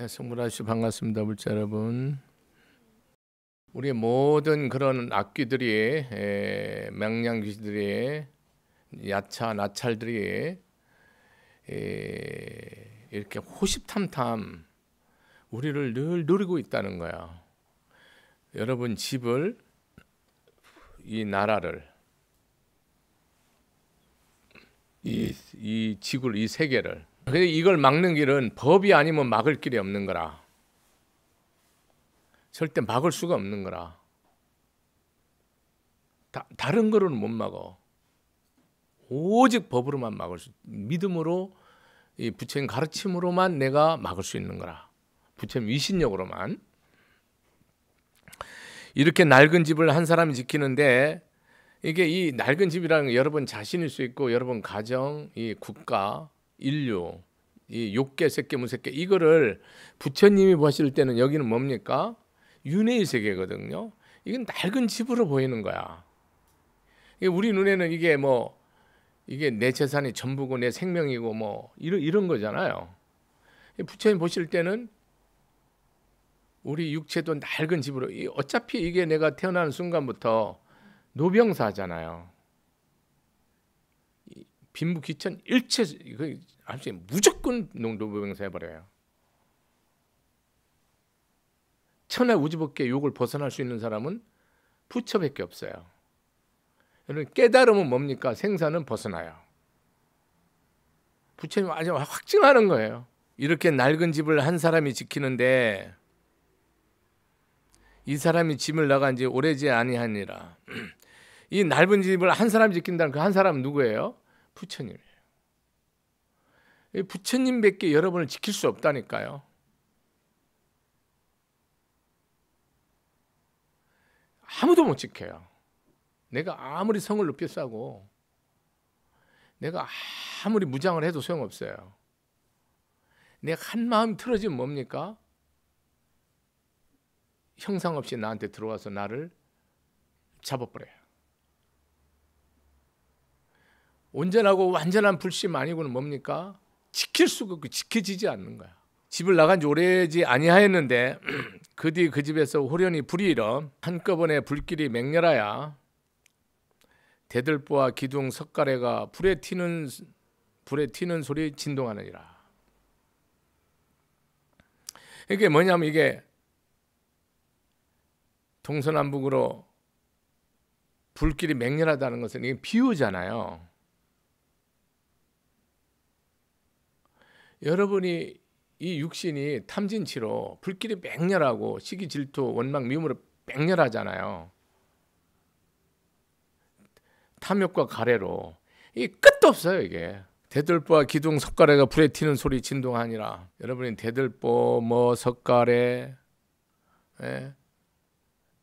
성불하시 반갑습니다, 불자 여러분. 우리의 모든 그런 악귀들이, 망냥 귀신들이, 야차 나찰들이 이렇게 호시탐탐 우리를 늘 노리고 있다는 거야. 여러분 집을, 이 나라를, 이 지구를, 이 세계를. 근데 이걸 막는 길은 법이 아니면 막을 길이 없는 거라. 절대 막을 수가 없는 거라. 다른 거로는 못 막어. 오직 법으로만 막을 수, 믿음으로, 이 부처님 가르침으로만 내가 막을 수 있는 거라. 부처님 위신력으로만. 이렇게 낡은 집을 한 사람이 지키는데, 이게 이 낡은 집이라는 게 여러분 자신일 수 있고, 여러분 가정, 이 국가, 인류, 이 욕계, 색계, 무색계, 이거를 부처님이 보실 때는 여기는 뭡니까? 윤회의 세계거든요. 이건 낡은 집으로 보이는 거야. 우리 눈에는 이게 이게 내 재산이 전부고 내 생명이고 이런 거잖아요. 부처님 보실 때는 우리 육체도 낡은 집으로, 어차피 이게 내가 태어나는 순간부터 노병사잖아요. 빈부귀천 일체 이거 무조건 노병사 해버려요. 천하 우주법계 욕을 벗어날 수 있는 사람은 부처밖에 없어요. 여러분 깨달음은 뭡니까? 생사는 벗어나요. 부처님 아주 확증하는 거예요. 이렇게 낡은 집을 한 사람이 지키는데 이 사람이 짐을 나간 지 오래지 아니하니라. 이 낡은 집을 한 사람이 지킨다는 그 한 사람은 누구예요? 부처님이에요. 부처님밖에 여러분을 지킬 수 없다니까요. 아무도 못 지켜요. 내가 아무리 성을 높이 쌓고 내가 아무리 무장을 해도 소용없어요. 내가 한 마음이 틀어지면 뭡니까? 형상 없이 나한테 들어와서 나를 잡아버려요. 온전하고 완전한 불심 아니고는 뭡니까? 지킬 수가 없고 지켜지지 않는 거야. 집을 나간 지 오래지 아니하였는데 그 뒤 그 집에서 호련히 불이 일어 한꺼번에 불길이 맹렬하여 대들보와 기둥 석가래가 불에 튀는 소리 진동하느니라. 이게 뭐냐면 이게 동서남북으로 불길이 맹렬하다는 것은 이게 비유잖아요. 여러분이 이 육신이 탐진치로 불길이 맹렬하고 시기 질투 원망 미움으로 맹렬하잖아요. 탐욕과 가래로 이게 끝도 없어요. 이게 대들보와 기둥 석가래가 불에 튀는 소리 진동하니라. 여러분이 대들보 석가래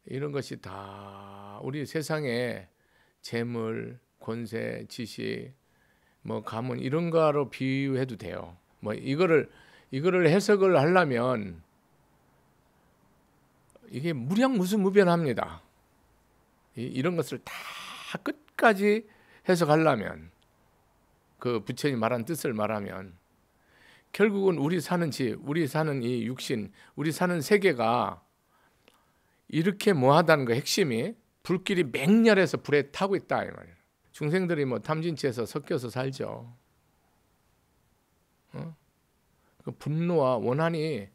이런 것이 다 우리 세상에 재물, 권세, 지식, 가문 이런 거로 비유해도 돼요. 이거를 해석을 하려면 이게 무량무수무변합니다. 이런 것을 다 끝까지 해석하려면, 그 부처님 말한 뜻을 말하면 결국은 우리 사는 집, 우리 사는 이 육신, 우리 사는 세계가 이렇게 뭐하다는 거 핵심이 불길이 맹렬해서 불에 타고 있다 이 말이에요. 중생들이 탐진치에서 섞여서 살죠. 그 분노와 원한이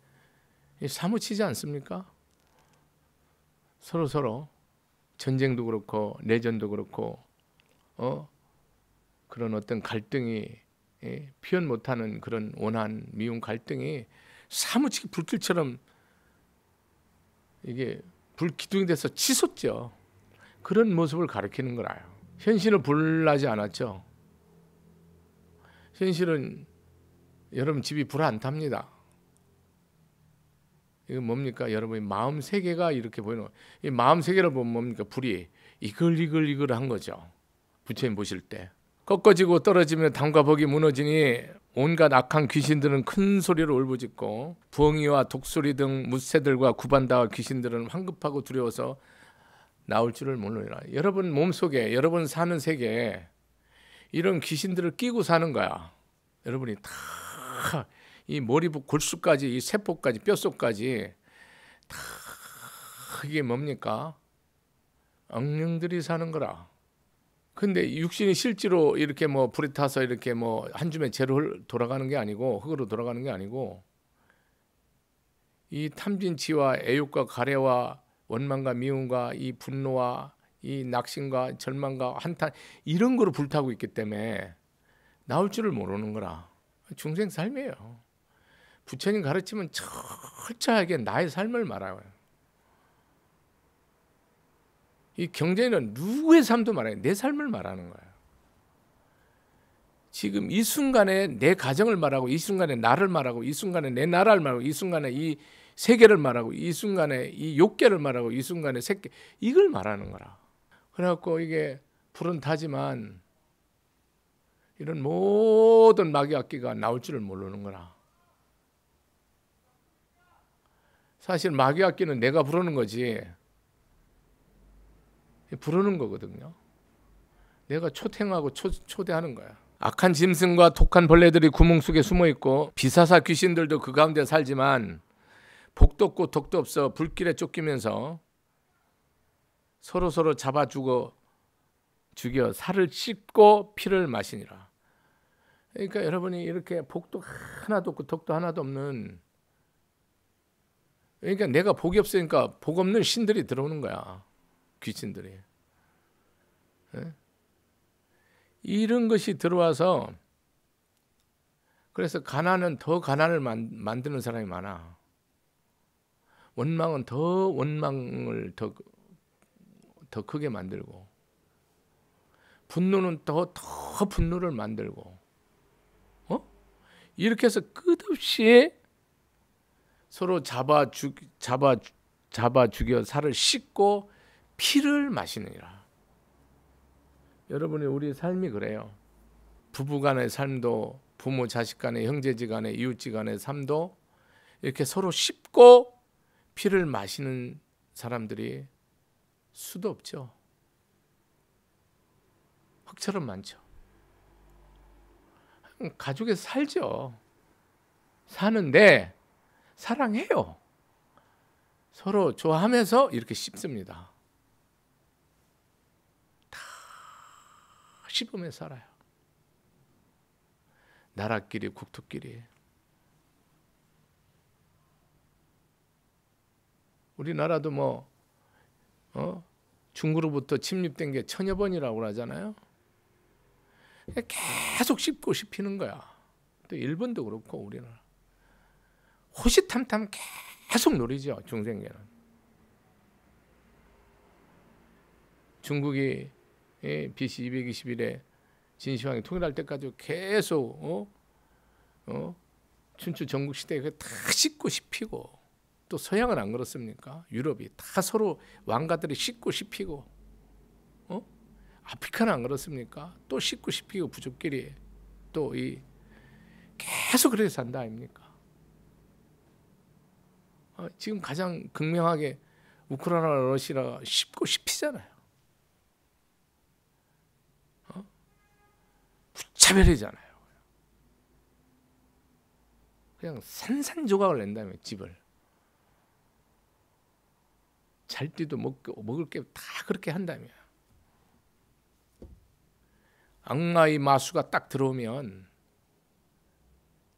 사무치지 않습니까? 서로 전쟁도 그렇고 내전도 그렇고 그런 어떤 갈등이 표현 못하는 그런 원한, 미움, 갈등이 사무치게 불길처럼 이게 불기둥이 돼서 치솟죠. 그런 모습을 가리키는 거라요. 현실은 불나지 않았죠. 현실은 여러분 집이 불 안 탑니다. 이거 뭡니까? 여러분의 마음 세계가 이렇게 보이는 거예요. 이 마음 세계를 보면 뭡니까? 불이 이글이글한 거죠. 부처님 보실 때. 꺾어지고 떨어지며 담과 벅이 무너지니 온갖 악한 귀신들은 큰 소리로 울부짖고 부엉이와 독수리 등 무새들과 구반다와 귀신들은 황급하고 두려워서 나올 줄을 모르니라. 여러분 몸속에, 여러분 사는 세계에 이런 귀신들을 끼고 사는 거야. 여러분이 다 이 머리부터 골수까지, 이 세포까지, 뼛속까지 다 이게 뭡니까? 악령들이 사는 거라. 근데 육신이 실제로 이렇게 뭐 불에 타서 이렇게 뭐 한 줌의 재로 돌아가는 게 아니고, 흙으로 돌아가는 게 아니고, 이 탐진치와 애욕과 가래와 원망과 미움과 이 분노와 이 낙심과 절망과 한탄, 이런 거로 불타고 있기 때문에 나올 줄을 모르는 거라. 중생 삶이에요. 부처님 가르치면 철저하게 나의 삶을 말해요. 이 경전에는 누구의 삶도 말해요. 내 삶을 말하는 거예요. 지금 이 순간에 내 가정을 말하고, 이 순간에 나를 말하고, 이 순간에 내 나라를 말하고, 이 순간에 이 세계를 말하고, 이 순간에 이 욕계를 말하고, 이 순간에 새끼, 이걸 말하는 거라. 그래갖고 이게 불은 타지만 이런 모든 마귀악기가 나올 줄을 모르는 거라. 사실 마귀악기는 내가 부르는 거지, 부르는 거거든요. 내가 초탱하고 초대하는 거야. 악한 짐승과 독한 벌레들이 구멍 속에 숨어 있고, 비사사 귀신들도 그 가운데 살지만 복도 없고 독도 없어 불길에 쫓기면서 서로 잡아 죽여 살을 씹고 피를 마시니라. 그러니까 여러분이 이렇게 복도 하나도 없고 독도 하나도 없는, 그러니까 내가 복이 없으니까 복 없는 신들이 들어오는 거야. 귀신들이. 이런 것이 들어와서, 그래서 가난은 더 가난을 만드는 사람이 많아. 원망은 더 원망을 더 크게 만들고, 분노는 더 분노를 만들고, 이렇게 해서 끝없이 서로 잡아 죽여 살을 씻고 피를 마시느니라. 여러분이 우리 삶이 그래요. 부부 간의 삶도, 부모 자식 간의, 형제지 간의, 이웃지 간의 삶도 이렇게 서로 씹고 피를 마시는 사람들이 수도 없죠. 흙처럼 많죠. 가족에서 살죠. 사는데 사랑해요. 서로 좋아하면서 이렇게 씹습니다. 다 씹으면서 살아요. 나라끼리 국토끼리. 우리나라도 뭐 중국으로부터 침입된 게 1000여 번이라고 하잖아요. 계속 씹고 씹히는 거야. 또 일본도 그렇고 우리나라. 호시탐탐 계속 노리죠. 중생계는. 중국이 BC 221에 진시황이 통일할 때까지 계속 춘추 전국시대에 다 씹고 씹히고, 또 서양은 안 그렇습니까? 유럽이 다 서로 왕가들이 씹고 씹히고, 아프리카는 안 그렇습니까? 또 씹고 씹히고 부족끼리 또 계속 그렇게 산다 아닙니까? 지금 가장 극명하게 우크라이나 러시아가 씹고 씹히잖아요. 무차별이잖아요. 그냥 산산조각을 낸다며, 집을. 잘 때도 먹을 게 다 그렇게 한다며. 악마의 마수가 딱 들어오면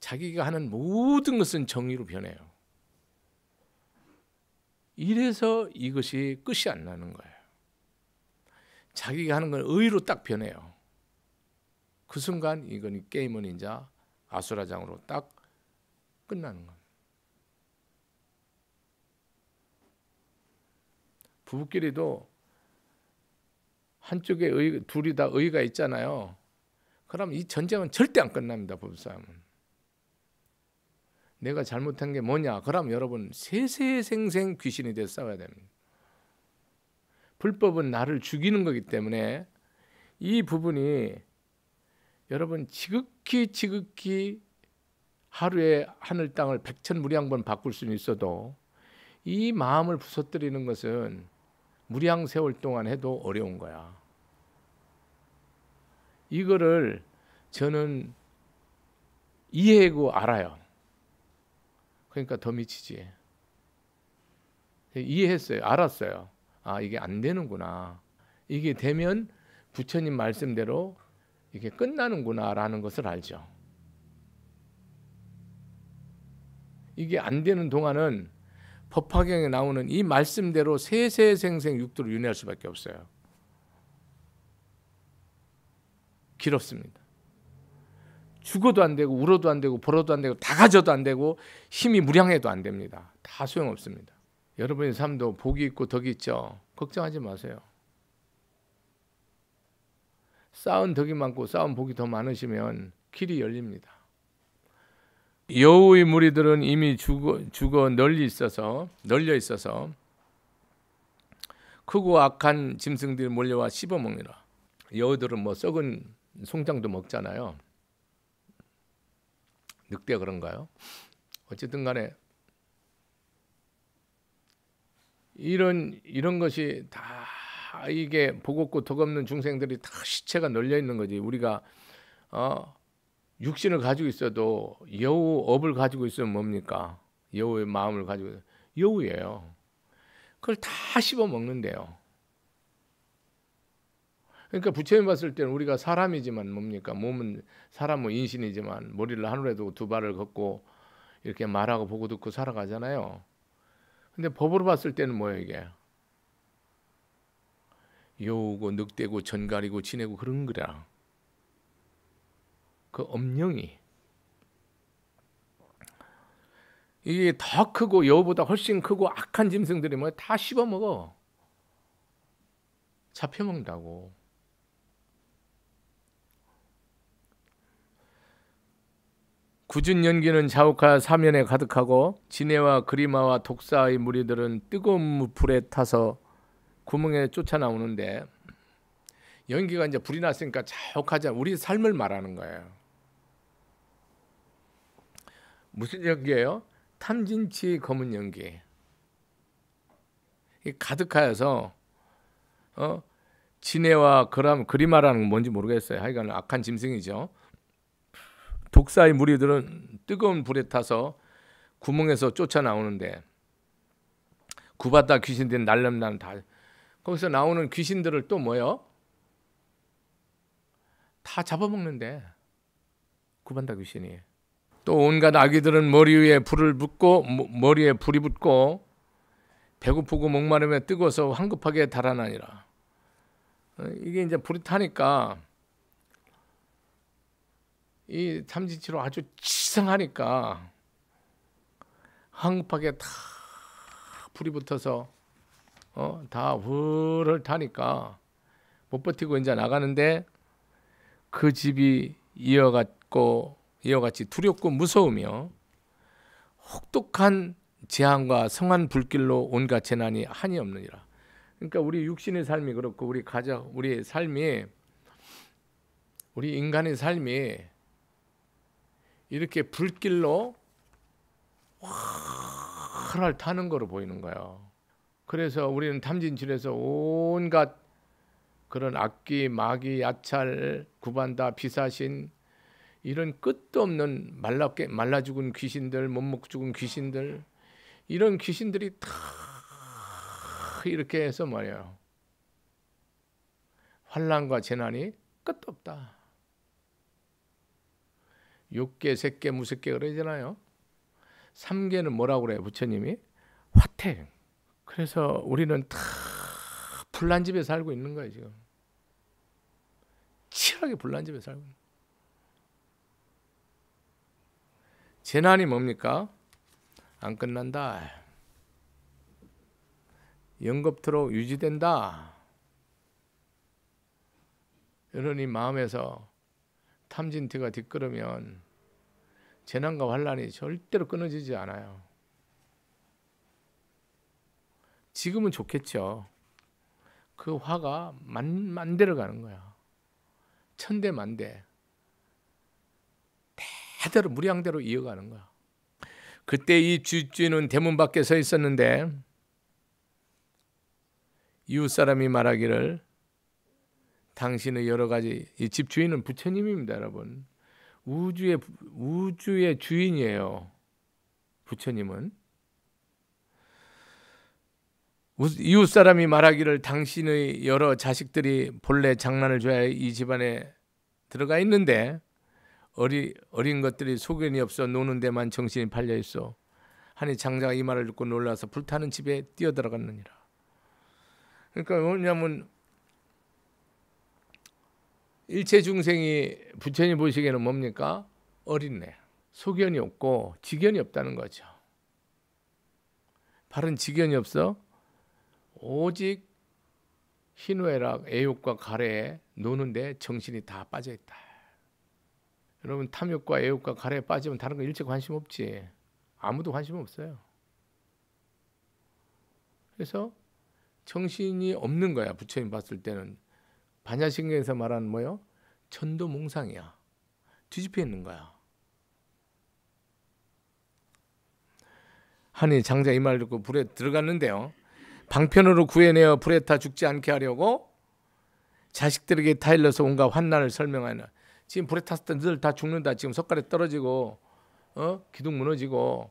자기가 하는 모든 것은 정의로 변해요. 이래서 이것이 끝이 안 나는 거예요. 자기가 하는 건 의로 딱 변해요. 그 순간 이건 게임은 이제 아수라장으로 딱 끝나는 겁니다. 부부끼리도 한쪽에 둘이 다 의가 있잖아요. 그럼 이 전쟁은 절대 안 끝납니다. 부부싸움은. 내가 잘못한 게 뭐냐? 그럼 여러분 세세생생 귀신이 돼서 싸워야 됩니다. 불법은 나를 죽이는 거기 때문에 이 부분이 여러분 지극히 하루에 하늘 땅을 백천무량번 바꿀 수는 있어도 이 마음을 부서뜨리는 것은 무량 세월 동안 해도 어려운 거야. 이거를 저는 이해하고 알아요. 그러니까 더 미치지. 이해했어요. 알았어요. 아, 이게 안 되는구나. 이게 되면 부처님 말씀대로 이게 끝나는구나라는 것을 알죠. 이게 안 되는 동안은 법화경에 나오는 이 말씀대로 세세생생 육도를 윤회할 수밖에 없어요. 길었습니다. 죽어도 안 되고 울어도 안 되고 벌어도 안 되고 다 가져도 안 되고 힘이 무량해도 안 됩니다. 다 소용없습니다. 여러분의 삶도 복이 있고 덕이 있죠. 걱정하지 마세요. 쌓은 덕이 많고 쌓은 복이 더 많으시면 길이 열립니다. 여우의 무리들은 이미 죽어 널려 있어서 크고 악한 짐승들이 몰려와 씹어먹느라. 여우들은 뭐 썩은 송장도 먹잖아요. 늑대 그런가요? 어쨌든 간에 이런 것이 다 이게 복 없고 덕 없는 중생들이 다 시체가 널려 있는 거지. 우리가 육신을 가지고 있어도 여우 업을 가지고 있으면 뭡니까? 여우의 마음을 가지고 여우예요. 그걸 다 씹어 먹는데요. 그러니까 부처님 봤을 때는 우리가 사람이지만 뭡니까? 몸은 사람은 인신이지만 머리를 하늘에 두고 두 발을 걷고 이렇게 말하고 보고 듣고 살아가잖아요. 근데 법으로 봤을 때는 뭐예요 이게? 여우고 늑대고 전갈이고 지네고 그런 거라. 그 엄령이 이게 더 크고 여우보다 훨씬 크고 악한 짐승들이 뭐 다 씹어먹어. 잡혀먹는다고. 굳은 연기는 자욱하 사면에 가득하고 지네와 그리마와 독사의 무리들은 뜨거운 불에 타서 구멍에 쫓아나오는데, 연기가 이제 불이 났으니까 자욱하지 않아. 우리 삶을 말하는 거예요. 무슨 연기예요? 탐진치 검은 연기. 가득하여서 지네와 그리마라는 건 뭔지 모르겠어요. 하여간 악한 짐승이죠. 독사의 무리들은 뜨거운 불에 타서 구멍에서 쫓아나오는데 구바다 귀신들은 날름난 다 거기서 나오는 귀신들을 또 뭐요? 다 잡아먹는데 구바다 귀신이. 또 온갖 아기들은 머리 위에 불을 붙고 머리에 불이 붙고 배고프고 목마르며 뜨거워서 황급하게 달아나니라. 이게 이제 불이 타니까 이 탐진치로 아주 치성하니까 황급하게 다 불이 붙어서 다 불을 타니까 못 버티고 이제 나가는데 그 집이 이어같이 두렵고 무서우며 혹독한 재앙과 성한 불길로 온갖 재난이 한이 없느니라. 그러니까 우리 육신의 삶이 그렇고 우리 가정, 우리 삶이, 우리 인간의 삶이 이렇게 불길로 활활 타는 거로 보이는 거예요. 그래서 우리는 탐진치에서 온갖 그런 악귀, 마귀, 야찰, 구반다, 비사신, 이런 끝도 없는 말라 죽은 귀신들, 못 먹고 죽은 귀신들, 이런 귀신들이 다 이렇게 해서 말이에요. 환난과 재난이 끝도 없다. 욕계, 색계, 무색계 그러잖아요. 3계는 뭐라고 그래요? 부처님이 화택. 그래서 우리는 다 불난 집에 살고 있는 거예요 지금. 치열하게 불난 집에 살고 있는 거예요. 재난이 뭡니까? 안 끝난다. 영겁토록 유지된다. 이러니 마음에서 탐진티가 뒷걸으면 재난과 환난이 절대로 끊어지지 않아요. 지금은 좋겠죠. 그 화가 만대로 가는 거야. 천대만대. 대대로 무량대로 이어가는 거야. 그때 이 집주인은 대문 밖에 서 있었는데 이웃 사람이 말하기를, 당신의 여러 가지, 이 집주인은 부처님입니다, 여러분. 우주의 주인이에요. 부처님은 이웃 사람이 말하기를 당신의 여러 자식들이 본래 장난을 줘야 이 집안에 들어가 있는데 어린 것들이 소견이 없어 노는 데만 정신이 팔려 있어 하니 장자가 이 말을 듣고 놀라서 불타는 집에 뛰어들어갔느니라. 그러니까 뭐냐면 일체 중생이 부처님 보시기에는 뭡니까? 어린애, 소견이 없고 지견이 없다는 거죠. 바른 지견이 없어 오직 희노애락, 애욕과 가래에 노는데 정신이 다 빠져있다. 여러분 탐욕과 애욕과 가래에 빠지면 다른 거 일체 관심 없지. 아무도 관심 없어요. 그래서 정신이 없는 거야. 부처님 봤을 때는 반야신경에서 말하는 뭐요? 천도몽상이야. 뒤집혀 있는 거야. 하니 장자 이 말 듣고 불에 들어갔는데요. 방편으로 구해내어 불에 타 죽지 않게 하려고 자식들에게 타일러서 온갖 환난을 설명하는. 지금 불에 탔을 때 늘 다 죽는다. 지금 석가래 떨어지고 기둥 무너지고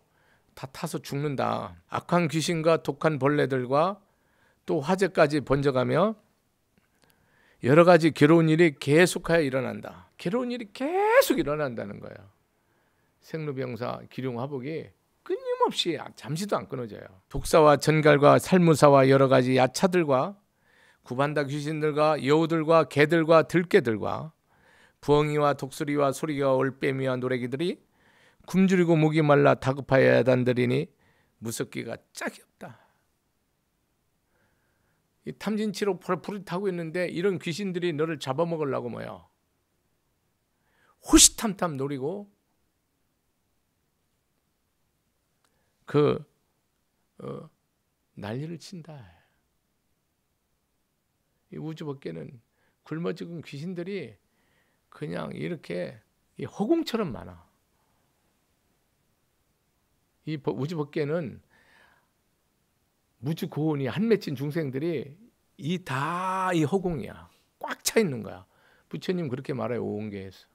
다 타서 죽는다. 악한 귀신과 독한 벌레들과 또 화재까지 번져가며 여러 가지 괴로운 일이 계속하여 일어난다. 괴로운 일이 계속 일어난다는 거예요. 생로병사, 기륭화복이 끊임없이 잠시도 안 끊어져요. 독사와 전갈과 살무사와 여러 가지 야차들과 구반다 귀신들과 여우들과 개들과 들개들과 부엉이와 독수리와 소리가 올빼미와 노래기들이 굶주리고 목이 말라 다급하여 야단들이니 무섭기가 짝이 없다. 이 탐진치로 불을 타고 있는데 이런 귀신들이 너를 잡아먹으려고 뭐야 호시탐탐 노리고 난리를 친다. 이 우주 밖에는 굶어 죽은 귀신들이 그냥 이렇게 이 허공처럼 많아. 이 우주 밖에는 무주 고온이 한 맺힌 중생들이 이 허공이야. 꽉 차 있는 거야. 부처님 그렇게 말해요. 오온계에서.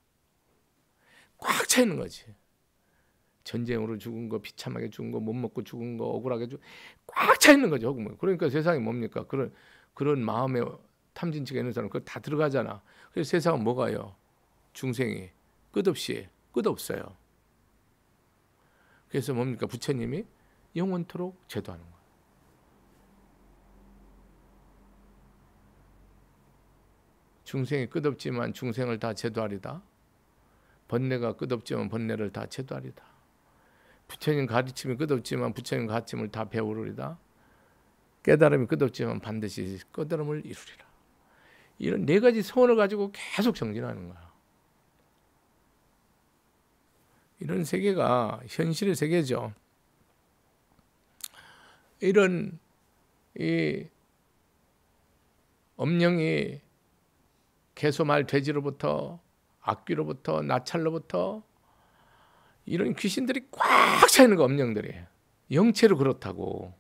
꽉 차 있는 거지. 전쟁으로 죽은 거, 비참하게 죽은 거, 못 먹고 죽은 거, 억울하게 꽉 차 있는 거죠. 그러니까 세상이 뭡니까? 그런 마음에 탐진치가 있는 사람 그거 다 들어가잖아. 그래서 세상은 뭐가요? 중생이 끝없어요. 그래서 뭡니까? 부처님이 영원토록 제도하는 거예요. 중생이 끝없지만 중생을 다 제도하리다. 번뇌가 끝없지만 번뇌를 다 제도하리다. 부처님 가르침이 끝없지만 부처님 가르침을 다 배우리다. 깨달음이 끝없지만 반드시 깨달음을 이루리라. 이런 네 가지 소원을 가지고 계속 정진하는 거야. 이런 세계가 현실의 세계죠. 이런 이 엄령이 개소말 돼지로부터 악귀로부터 나찰로부터 이런 귀신들이 꽉 차 있는 거 엄령들이 영체로 그렇다고.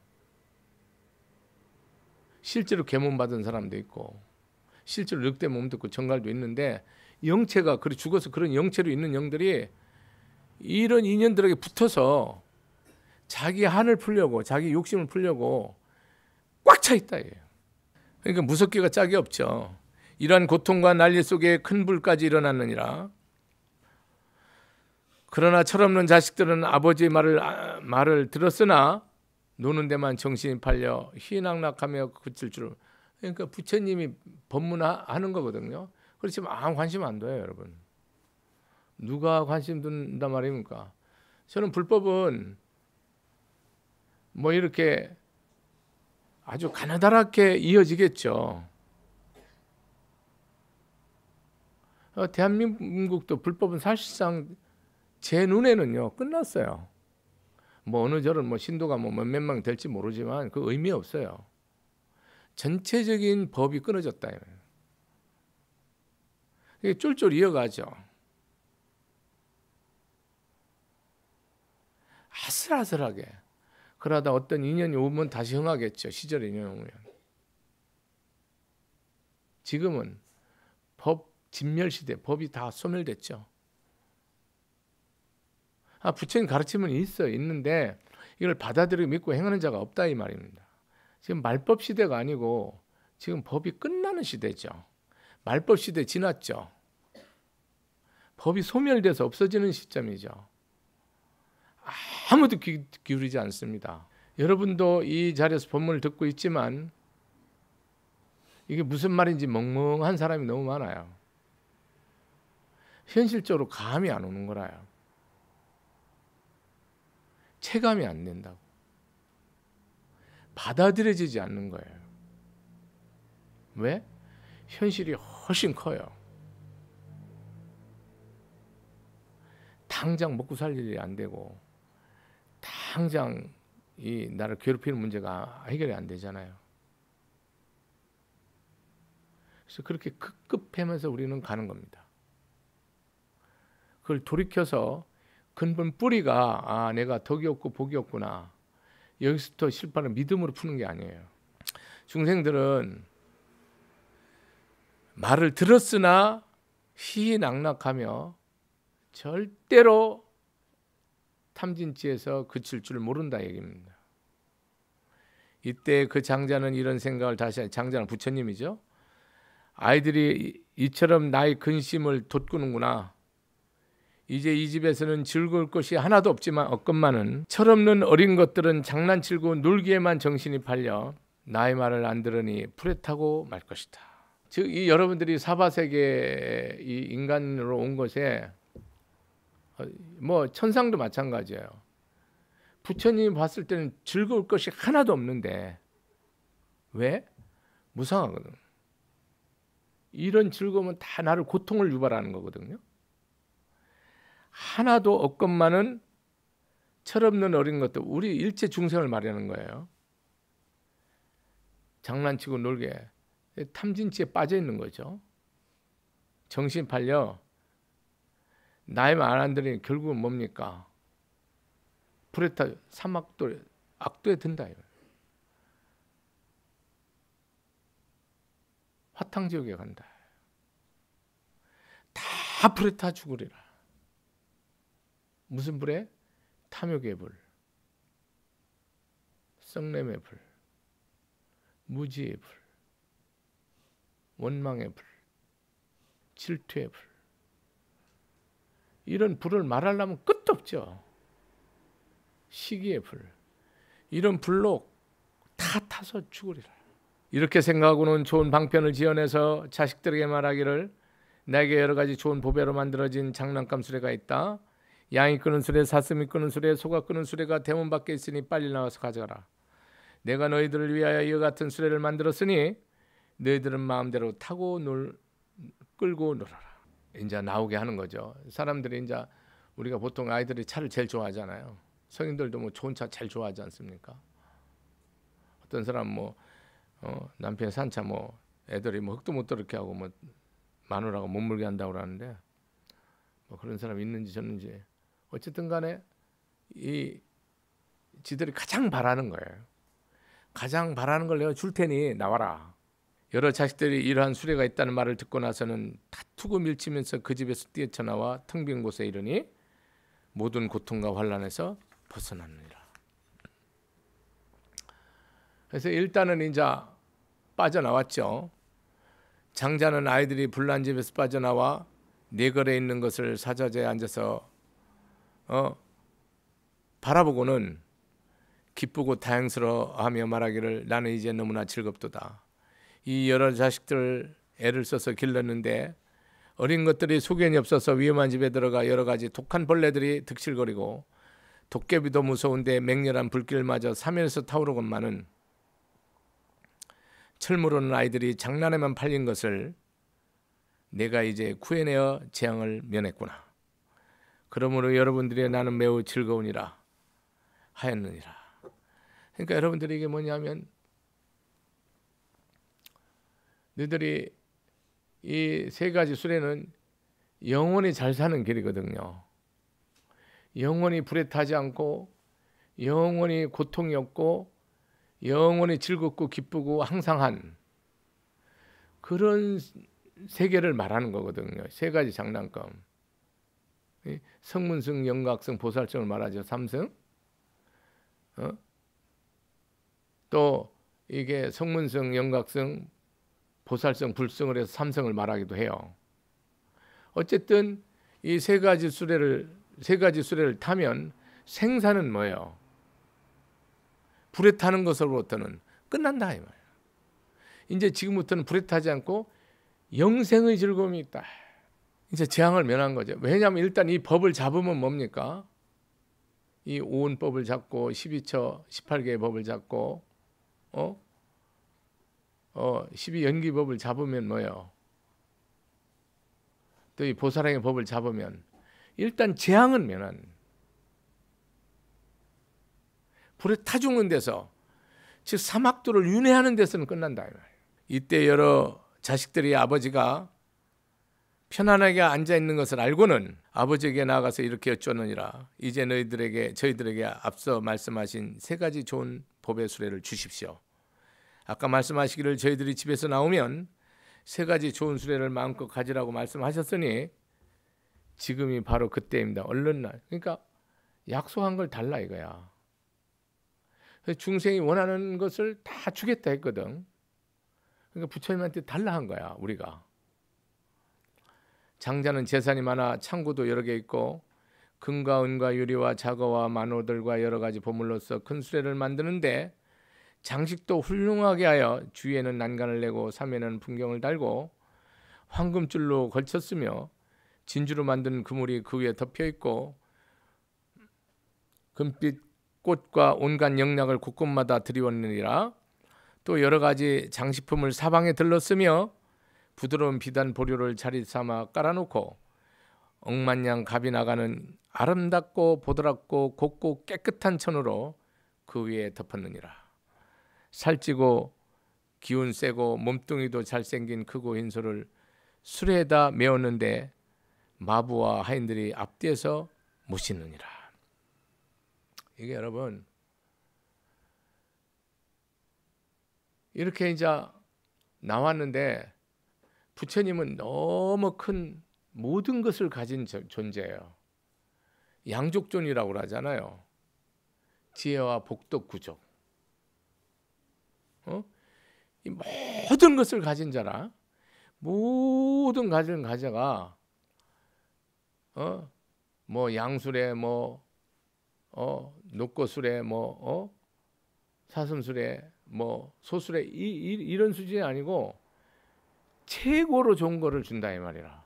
실제로 계몸 받은 사람도 있고 실제로 늑대 몸도 있고 정갈도 있는데 영체가 그래 죽어서 그런 영체로 있는 영들이 이런 인연들에게 붙어서 자기 한을 풀려고 자기 욕심을 풀려고 꽉 차 있다. 그러니까 무섭기가 짝이 없죠. 이러한 고통과 난리 속에 큰 불까지 일어났느니라. 그러나 철없는 자식들은 아버지의 말을 들었으나 노는 데만 정신이 팔려 희낙낙하며 그칠 줄. 그러니까 부처님이 법문하는 거거든요. 그렇지만 아무 관심 안 둬요, 여러분. 누가 관심 둔단 말입니까? 저는 불법은 뭐 이렇게 아주 가느다랗게 이어지겠죠. 대한민국도 불법은 사실상 제 눈에는요 끝났어요. 뭐 어느 절은 뭐 신도가 뭐 몇몇 명 될지 모르지만 그 의미 없어요. 전체적인 법이 끊어졌다. 이게 쫄쫄 이어가죠. 아슬아슬하게. 그러다 어떤 인연이 오면 다시 흥하겠죠. 시절의 인연이 오면. 지금은 법 진멸시대, 법이 다 소멸됐죠. 부처님 가르침은 있는데 이걸 받아들이고 믿고 행하는 자가 없다 이 말입니다. 지금 말법 시대가 아니고 지금 법이 끝나는 시대죠. 말법 시대 지났죠. 법이 소멸돼서 없어지는 시점이죠. 아무도 귀 기울이지 않습니다. 여러분도 이 자리에서 법문을 듣고 있지만 이게 무슨 말인지 멍멍한 사람이 너무 많아요. 현실적으로 감이 안 오는 거라요. 체감이 안 된다고. 받아들여지지 않는 거예요. 왜? 현실이 훨씬 커요. 당장 먹고 살 일이 안 되고 당장 이 나를 괴롭히는 문제가 해결이 안 되잖아요. 그래서 그렇게 급급하면서 우리는 가는 겁니다. 그걸 돌이켜서 근본 뿌리가 내가 덕이 없고 복이 없구나. 여기서부터 실파를 믿음으로 푸는 게 아니에요. 중생들은 말을 들었으나 희희낙낙하며 절대로 탐진치에서 그칠 줄 모른다 얘기입니다. 이때 그 장자는 이런 생각을 다시 장자는 부처님이죠. 아이들이 이처럼 나의 근심을 돋구는구나. 이제 이 집에서는 즐거울 것이 하나도 없건만은 철없는 어린 것들은 장난치고 놀기에만 정신이 팔려 나의 말을 안 들으니 풀에 타고 말 것이다. 즉 이 여러분들이 사바세계 이 인간으로 온 것에 뭐 천상도 마찬가지예요. 부처님이 봤을 때는 즐거울 것이 하나도 없는데 왜? 무상하거든. 이런 즐거움은 다 나를 고통을 유발하는 거거든요. 하나도 없건만은 철없는 어린 것도 우리 일체 중생을 말하는 거예요. 장난치고 놀게 탐진치에 빠져 있는 거죠. 정신 팔려 나의 말 안 들으니 결국은 뭡니까? 불에 타 사막도 악도에 든다. 화탕지옥에 간다. 다 불에 타 죽으리라. 무슨 불에? 탐욕의 불, 썩냄의 불, 무지의 불, 원망의 불, 질투의 불. 이런 불을 말하려면 끝도 없죠. 시기의 불. 이런 불로 다 타서 죽으리라. 이렇게 생각하고는 좋은 방편을 지어내서 자식들에게 말하기를 내게 여러 가지 좋은 보배로 만들어진 장난감 수레가 있다. 양이 끄는 수레, 사슴이 끄는 수레, 소가 끄는 수레가 대문 밖에 있으니 빨리 나와서 가져가라. 내가 너희들을 위하여 이와 같은 수레를 만들었으니 너희들은 마음대로 타고 끌고 놀아라. 이제 나오게 하는 거죠. 사람들이 이제 우리가 보통 아이들이 차를 제일 좋아하잖아요. 성인들도 뭐 좋은 차 제일 좋아하지 않습니까? 어떤 사람 뭐 남편이 산 차 뭐 애들이 뭐 흙도 못 들게 하고 뭐 마누라가 못 물게 한다고 그러는데 뭐 그런 사람이 있는지 저는지 어쨌든 간에 이 지들이 가장 바라는 거예요. 가장 바라는 걸 내가 줄 테니 나와라. 여러 자식들이 이러한 수레가 있다는 말을 듣고 나서는 다투고 밀치면서 그 집에서 뛰어쳐나와 텅 빈 곳에 이르니 모든 고통과 환난에서 벗어났느니라. 그래서 일단은 이제 빠져나왔죠. 장자는 아이들이 불난 집에서 빠져나와 내거리에 있는 것을 사자재에 앉아서 바라보고는 기쁘고 다행스러워하며 말하기를 나는 이제 너무나 즐겁도다. 이 여러 자식들 애를 써서 길렀는데 어린 것들이 소견이 없어서 위험한 집에 들어가 여러 가지 독한 벌레들이 득실거리고 도깨비도 무서운데 맹렬한 불길마저 사면에서 타오르건만은 철모르는 아이들이 장난에만 팔린 것을 내가 이제 구해내어 재앙을 면했구나. 그러므로 여러분들이 나는 매우 즐거우니라 하였느니라. 그러니까 여러분들이 이게 뭐냐면 너희들이 이 세 가지 수레는 영원히 잘 사는 길이거든요. 영원히 불에 타지 않고 영원히 고통이 없고 영원히 즐겁고 기쁘고 항상한 그런 세계를 말하는 거거든요. 세 가지 장난감. 성문승, 영각승, 보살승을 말하죠. 삼승. 또 이게 성문승, 영각승, 보살승, 불승을 해서 삼승을 말하기도 해요. 어쨌든 이 세 가지 수레를 타면 생사는 뭐예요? 불에 타는 것으로부터는 끝난다 이 말이에요. 이제 지금부터는 불에 타지 않고 영생의 즐거움이 있다. 이제 재앙을 면한 거죠. 왜냐하면 일단 이 법을 잡으면 뭡니까? 이 오은법을 잡고 12처 18개의 법을 잡고 12연기법을 잡으면 뭐예요? 또 이 보살행의 법을 잡으면 일단 재앙은 면한, 불에 타 죽는 데서, 즉 사막도를 윤회하는 데서는 끝난다 이 말이에요. 이때 여러 자식들이 아버지가 편안하게 앉아 있는 것을 알고는 아버지에게 나아가서 이렇게 여쭈었느니라. 이제 저희들에게 앞서 말씀하신 세 가지 좋은 법의 수레를 주십시오. 아까 말씀하시기를 저희들이 집에서 나오면 세 가지 좋은 수레를 마음껏 가지라고 말씀하셨으니 지금이 바로 그때입니다. 얼른 날. 그러니까 약속한 걸 달라 이거야. 중생이 원하는 것을 다 주겠다 했거든. 그러니까 부처님한테 달라 한 거야 우리가. 장자는 재산이 많아 창고도 여러 개 있고 금과 은과 유리와 자거와 만호들과 여러 가지 보물로서 큰 수레를 만드는데 장식도 훌륭하게 하여 주위에는 난간을 내고 삼에는 풍경을 달고 황금줄로 걸쳤으며 진주로 만든 그물이 그 위에 덮여 있고 금빛 꽃과 온갖 영락을 곳곳마다 들이웠느니라. 또 여러 가지 장식품을 사방에 들렀으며 부드러운 비단 보료를 자리 삼아 깔아놓고 억만냥 값이 나가는 아름답고 보드랍고 곱고 깨끗한 천으로 그 위에 덮었느니라. 살찌고 기운 세고 몸뚱이도 잘생긴 크고 흰 소를 수레에다 메었는데 마부와 하인들이 앞뒤에서 모시느니라. 이게 여러분 이렇게 이제 나왔는데 부처님은 너무 큰 모든 것을 가진 존재예요. 양족존이라고 하잖아요. 지혜와 복덕 구족. 이 모든 것을 가진 자라. 모든 가진 가자가 뭐 양수래 뭐 녹고수래 뭐 사슴수래 뭐 소수래 이런 수준이 아니고 최고로 좋은 거를 준다 이 말이라.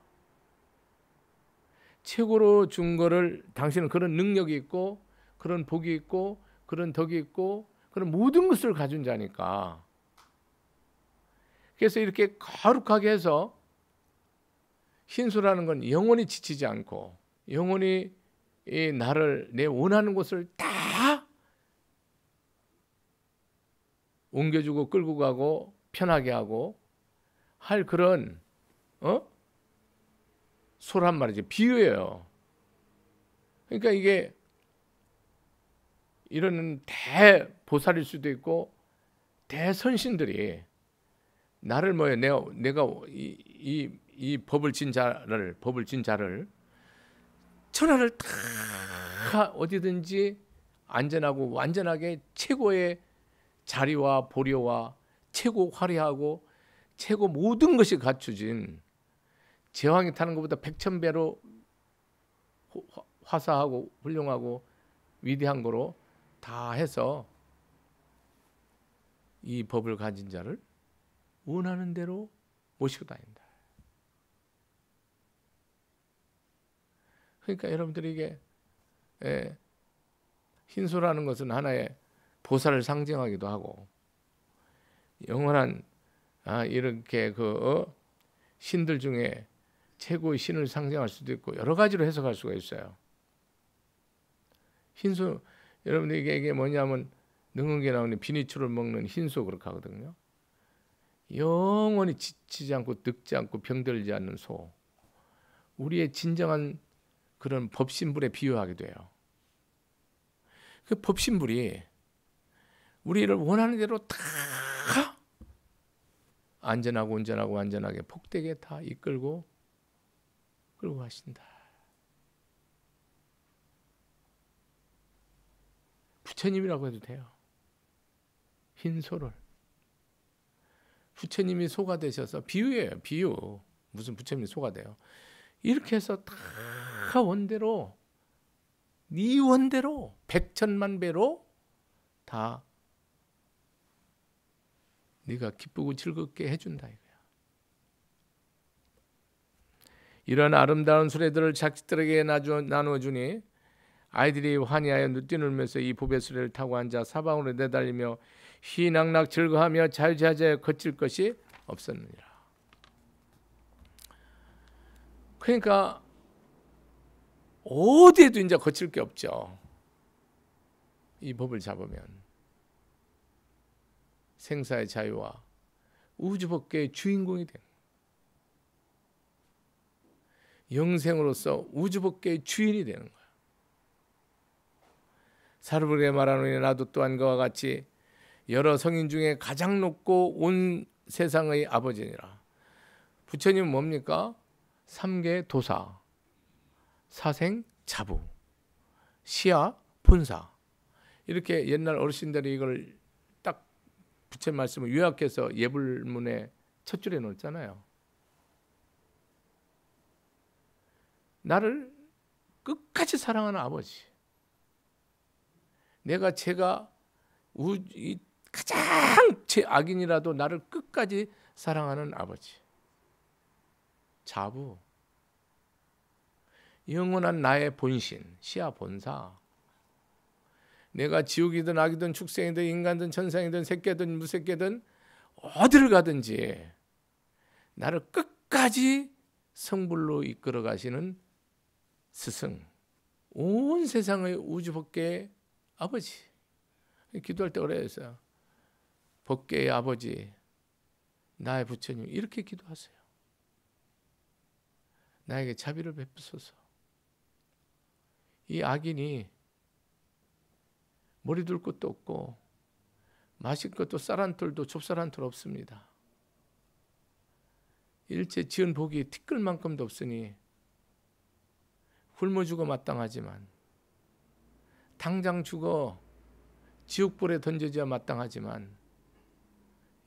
최고로 준 거를 당신은 그런 능력이 있고 그런 복이 있고 그런 덕이 있고 그런 모든 것을 가진 자니까. 그래서 이렇게 거룩하게 해서 신수라는 건 영원히 지치지 않고 영원히 이 나를 내 원하는 곳을 다 옮겨주고 끌고 가고 편하게 하고 할 그런 소란 말이죠. 비유예요. 그러니까 이게 이런 대보살일 수도 있고 대선신들이 나를 뭐예요? 내가 이 법을 진 자를 천하를 다 어디든지 안전하고 완전하게 최고의 자리와 보료와 최고 화려하고 최고 모든 것이 갖추진 제왕이 타는 것보다 백천배로 화사하고 훌륭하고 위대한 거로 다 해서 이 법을 가진 자를 원하는 대로 모시고 다닌다. 그러니까 여러분들이 이게 흰소라는 것은 하나의 보살을 상징하기도 하고 영원한 이렇게 신들 중에 최고의 신을 상징할 수도 있고 여러 가지로 해석할 수가 있어요. 흰소 여러분들에게 이게 뭐냐면 능은게 나오는 비니초를 먹는 흰소 그렇게 하거든요. 영원히 지치지 않고 늙지 않고 병들지 않는 소. 우리의 진정한 그런 법신불에 비유하게 돼요. 그 법신불이 우리를 원하는 대로 다 안전하고 온전하고 완전하게 복되게 다 이끌고 끌고 가신다. 부처님이라고 해도 돼요. 흰 소를. 부처님이 소가 되셔서 비유예요. 비유. 무슨 부처님이 소가 돼요. 이렇게 해서 다 원대로 네 원대로 백천만 배로 다 네가 기쁘고 즐겁게 해준다 이거야. 이런 아름다운 수레들을 자식들에게 나누어주니 아이들이 환희하여 뛰놀면서 이 보배 수레를 타고 앉아 사방으로 내달리며 희낙낙 즐거하며 자유자재에 거칠 것이 없었느니라. 그러니까 어디에도 이제 거칠 게 없죠. 이 법을 잡으면 생사의 자유와 우주법계의 주인공이 된 영생으로서 우주법계의 주인이 되는 거야. 사르브르게 말하노니 나도 또한 그와 같이 여러 성인 중에 가장 높고 온 세상의 아버지니라. 부처님은 뭡니까? 삼계 도사, 사생 자부, 시야 본사. 이렇게 옛날 어르신들이 이걸 딱 부처님 말씀을 요약해서 예불문에 첫 줄에 놓잖아요. 나를 끝까지 사랑하는 아버지. 제가 가장 제 악인이라도 나를 끝까지 사랑하는 아버지. 자부. 영원한 나의 본신, 시야 본사. 내가 지옥이든 악이든 축생이든 인간이든 천상이든 새끼든 무새끼든 어디를 가든지 나를 끝까지 성불로 이끌어 가시는 스승, 온 세상의 우주법계의 아버지. 기도할 때 그래 했어요. 법계의 아버지, 나의 부처님, 이렇게 기도하세요. 나에게 자비를 베푸소서. 이 악인이 머리 둘 것도 없고 마실 것도 쌀 한 톨도 좁쌀 한 톨 없습니다. 일체 지은 복이 티끌만큼도 없으니 굶어 죽어 마땅하지만, 당장 죽어 지옥불에 던져져야 마땅하지만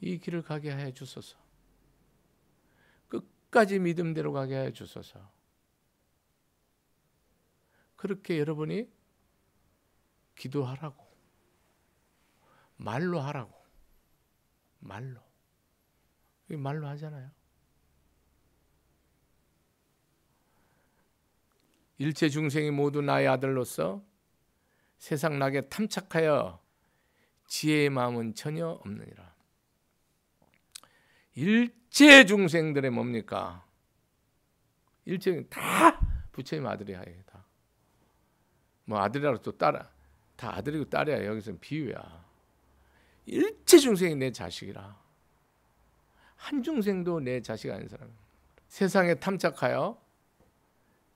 이 길을 가게 하여 주소서. 끝까지 믿음대로 가게 하여 주소서. 그렇게 여러분이 기도하라고, 말로 하라고. 말로 하잖아요. 일체 중생이 모두 나의 아들로서 세상 낙에 탐착하여 지혜의 마음은 전혀 없느니라. 일체 중생들의 뭡니까? 일체 다 부처님 아들이야. 다. 뭐 아들이라고 또 딸, 다 아들이고 딸이야. 여기서는 비유야. 일체 중생이 내 자식이라. 한 중생도 내 자식 아닌 사람. 세상에 탐착하여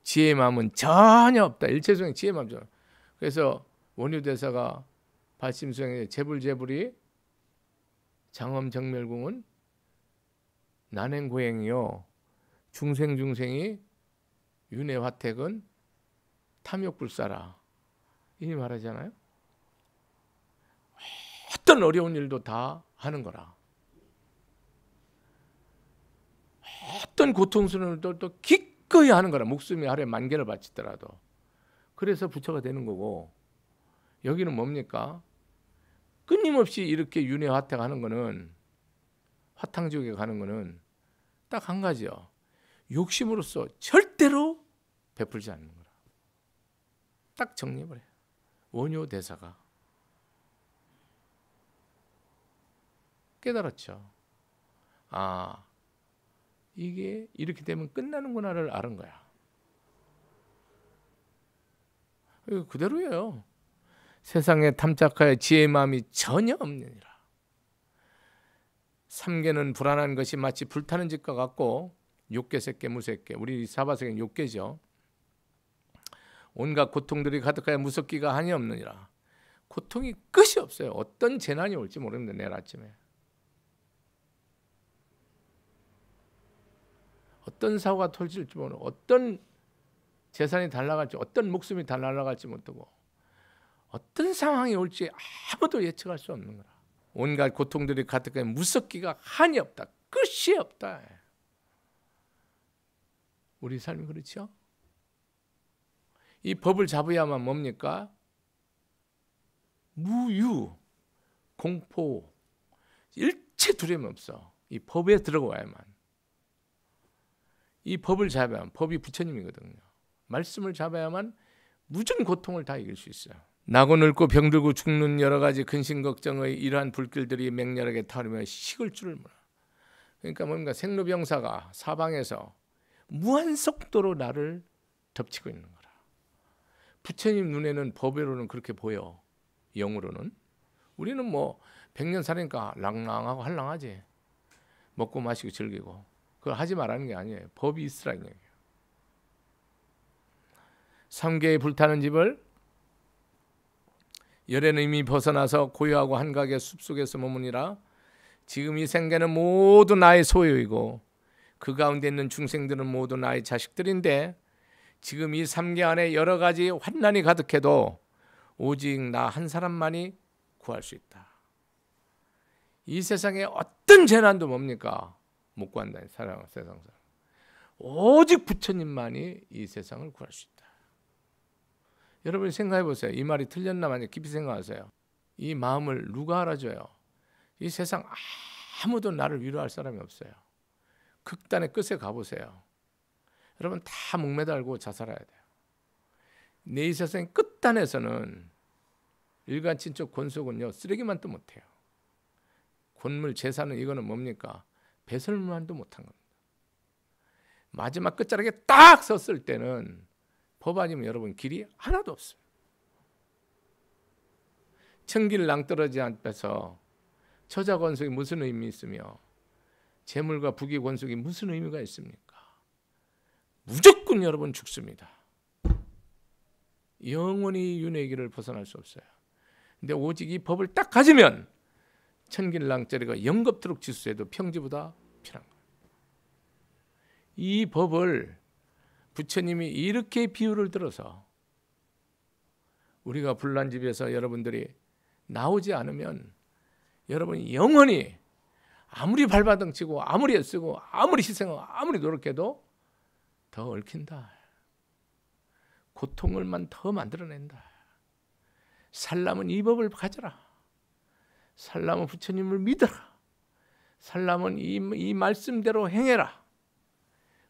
지혜의 마음은 전혀 없다. 일체 중생 지혜의 마음 전혀. 그래서 원효대사가 발심수행에 재불이 장엄정멸궁은 난행고행이요 중생이 윤회화택은 탐욕불사라 이 말하잖아요. 어떤 어려운 일도 다 하는 거라. 어떤 고통스러운 일도 또 기꺼이 하는 거라. 목숨이 하루에 10,000개를 바치더라도. 그래서 부처가 되는 거고, 여기는 뭡니까? 끊임없이 이렇게 윤회화택하는 거는, 화탕지옥에 가는 거는 딱 한 가지요. 욕심으로써 절대로 베풀지 않는 거라. 딱 정립을 해요. 원효대사가 깨달았죠. 아, 이게 이렇게 되면 끝나는구나를 알은 거야. 이거 그대로예요. 세상에 탐착하여 지혜의 마음이 전혀 없느니라. 삼계는 불안한 것이 마치 불타는 집과 같고, 욕계, 색계, 무색계, 우리 사바세계는 욕계죠. 온갖 고통들이 가득하여 무섭기가 한이 없느니라. 고통이 끝이 없어요. 어떤 재난이 올지 모르는데 내일 아침에 어떤 사고가 터질지 모르고, 어떤 재산이 다 날아갈지, 어떤 목숨이 다 날아갈지 못하고, 어떤 상황이 올지 아무도 예측할 수 없는 거라. 온갖 고통들이 가득해 무섭기가 한이 없다. 끝이 없다. 우리 삶이 그렇죠? 이 법을 잡아야만 뭡니까? 무유, 공포, 일체 두려움 없어. 이 법에 들어가야만. 이 법을 잡아야만. 법이 부처님이거든요. 말씀을 잡아야만 무전 고통을 다 이길 수 있어요. 나고 늙고 병들고 죽는 여러 가지 근심 걱정의 이러한 불길들이 맹렬하게 타오르며 식을 줄을 몰라. 그러니까 뭔가 생로병사가 사방에서 무한 속도로 나를 덮치고 있는 거라. 부처님 눈에는 법으로는 그렇게 보여. 영으로는. 우리는 뭐 100년 살니까 랑랑하고 한랑하지. 먹고 마시고 즐기고. 그걸 하지 말라는 게 아니에요. 법이 있으라는 얘기예요. 삼계에 불타는 집을 열에는 이미 벗어나서 고요하고 한각의 숲속에서 머무니라. 지금 이 생계는 모두 나의 소유이고 그 가운데 있는 중생들은 모두 나의 자식들인데 지금 이 삼계 안에 여러 가지 환난이 가득해도 오직 나 한 사람만이 구할 수 있다. 이 세상에 어떤 재난도 뭡니까? 못 구한다. 세상 사람. 오직 부처님만이 이 세상을 구할 수 있다. 여러분 생각해 보세요. 이 말이 틀렸나 마냐 깊이 생각하세요. 이 마음을 누가 알아줘요? 이 세상 아무도 나를 위로할 사람이 없어요. 극단의 끝에 가보세요. 여러분 다 목매달고 자살해야 돼요. 내 이 세상의 끝단에서는 일간친척 권속은요 쓰레기만도 못해요. 권물 재산은 이거는 뭡니까? 배설물만도 못한 겁니다. 마지막 끝자락에 딱 섰을 때는 법 아니면 여러분 길이 하나도 없어요. 천길 낭떠러지 앞에서 처자 권속이 무슨 의미 있으며 재물과 부귀 권속이 무슨 의미가 있습니까? 무조건 여러분 죽습니다. 영원히 윤회의 길을 벗어날 수 없어요. 근데 오직 이 법을 딱 가지면 천길낭떠러리가 영겁토록 지수해도 평지보다 편한 거예요. 이 법을 부처님이 이렇게 비유를 들어서 우리가 불난집에서 여러분들이 나오지 않으면 여러분이 영원히 아무리 발바닥 치고 아무리 애쓰고 아무리 희생하고 아무리 노력해도 더 얽힌다. 고통을만 더 만들어낸다. 살라면 이 법을 가져라. 살라면 부처님을 믿어라. 살라면 이 말씀대로 행해라.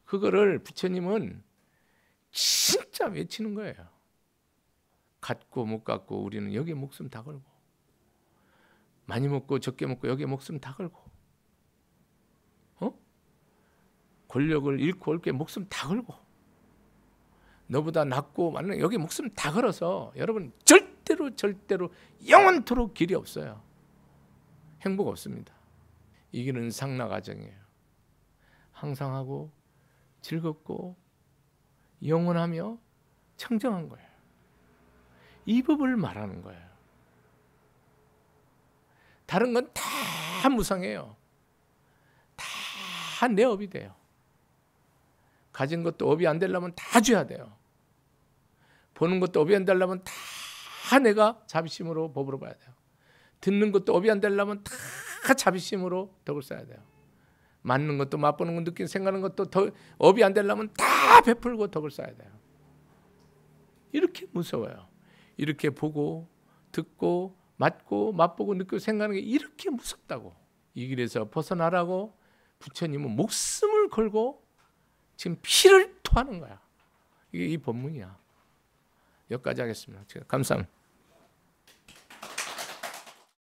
그거를 부처님은 진짜 외치는 거예요. 갖고 못 갖고 우리는 여기에 목숨 다 걸고 많이 먹고 적게 먹고 여기에 목숨 다 걸고 권력을 잃고 올게 목숨 다 걸고 너보다 낫고 많은 여기 목숨 다 걸어서 여러분 절대로 영원토록 길이 없어요. 행복 없습니다. 이 길은 상라 과정이에요. 항상 하고 즐겁고 영원하며 청정한 거예요. 이 법을 말하는 거예요. 다른 건 다 무상해요. 다 내 업이 돼요. 가진 것도 업이 안 되려면 다 줘야 돼요. 보는 것도 업이 안 되려면 다 내가 자비심으로 법으로 봐야 돼요. 듣는 것도 업이 안 되려면 다 자비심으로 덕을 써야 돼요. 맞는 것도 맛보는 것 느끼는 생각하는 것도 더 업이 안 되려면 다 베풀고 덕을 써야 돼요. 이렇게 무서워요. 이렇게 보고 듣고 맞고 맛보고 느끼고 생각하는 게 이렇게 무섭다고. 이 길에서 벗어나라고 부처님은 목숨을 걸고 지금 피를 토하는 거야. 이게 이 법문이야. 여기까지 하겠습니다. 감사합니다.